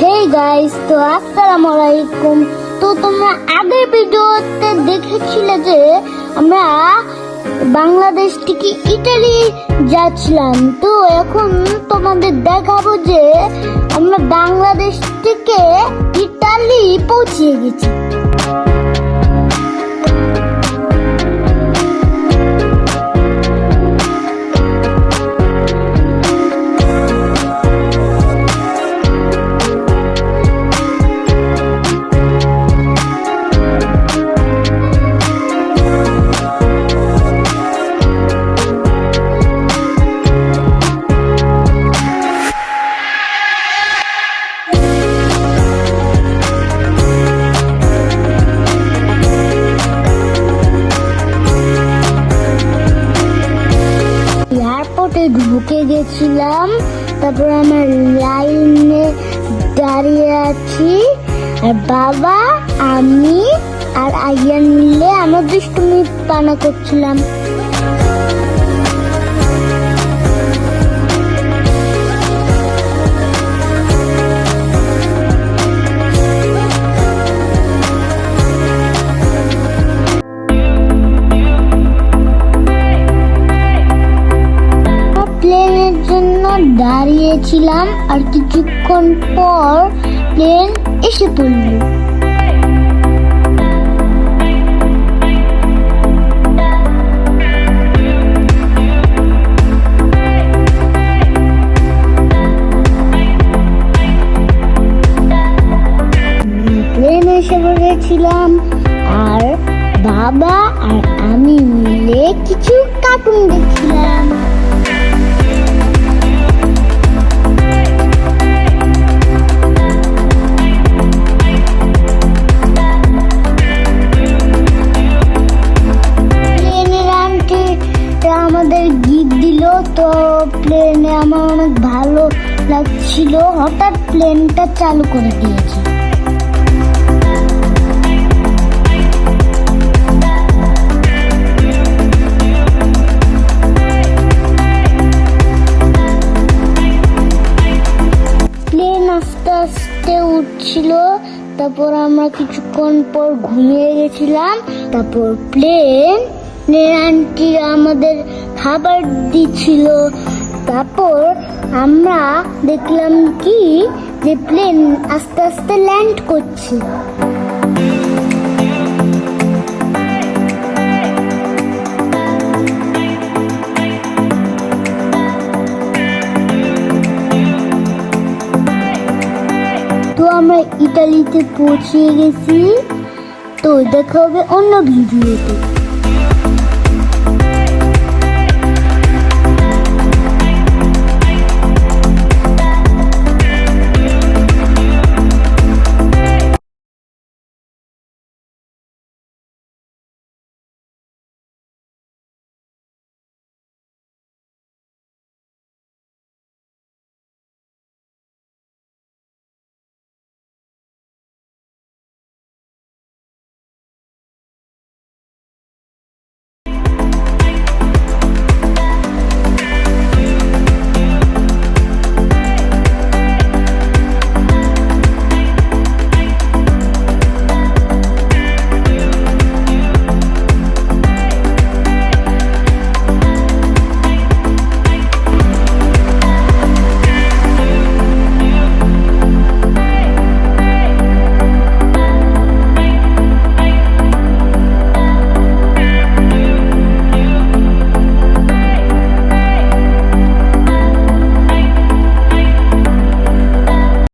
Hey guys, তো আসসালামু আলাইকুম। তো তোমরা আগের ভিডিওতে দেখেছিলে যে আমরা বাংলাদেশ থেকে ইতালি যাচ্ছিলাম। তো এখন তোমাদের দেখাবো যে আমরা বাংলাদেশ থেকে ইতালি পৌঁছে গেছি। এয়ারপোর্টে ঢুকে গেছিলাম, তারপর আমার লাইনে দাঁড়িয়ে আছি, আর বাবা, আমি আর আইয়ান মিলে আমরা দুষ্টুমি পানা করছিলাম। প্লেনের জন্য দাঁড়িয়েছিলাম, আর কিছুক্ষণ পর প্লেন এসে পড়ল। প্লেন এসে পড়েছিলাম, আর বাবা আর আমি মিলে কিছু কার্টুন দেখছিলাম। আমাদের গিফট দিল, তো প্লেনে আমার অনেক ভালো লাগছিল। হঠাৎ প্লেনটা চালু করে দিয়েছে। প্লেন আস্তে আস্তে উঠছিল, তারপর আমরা কিছুক্ষণ পর ঘুমিয়ে গেছিলাম। তারপর প্লেন আন্টি আমাদের খাবার দিচ্ছিল। তারপর আমরা দেখলাম কি যে প্লেন আস্তে আস্তে ল্যান্ড করছে। তো আমরা ইতালিতে পৌঁছে গেছি। তো দেখা হবে অন্য ভিডিওতে।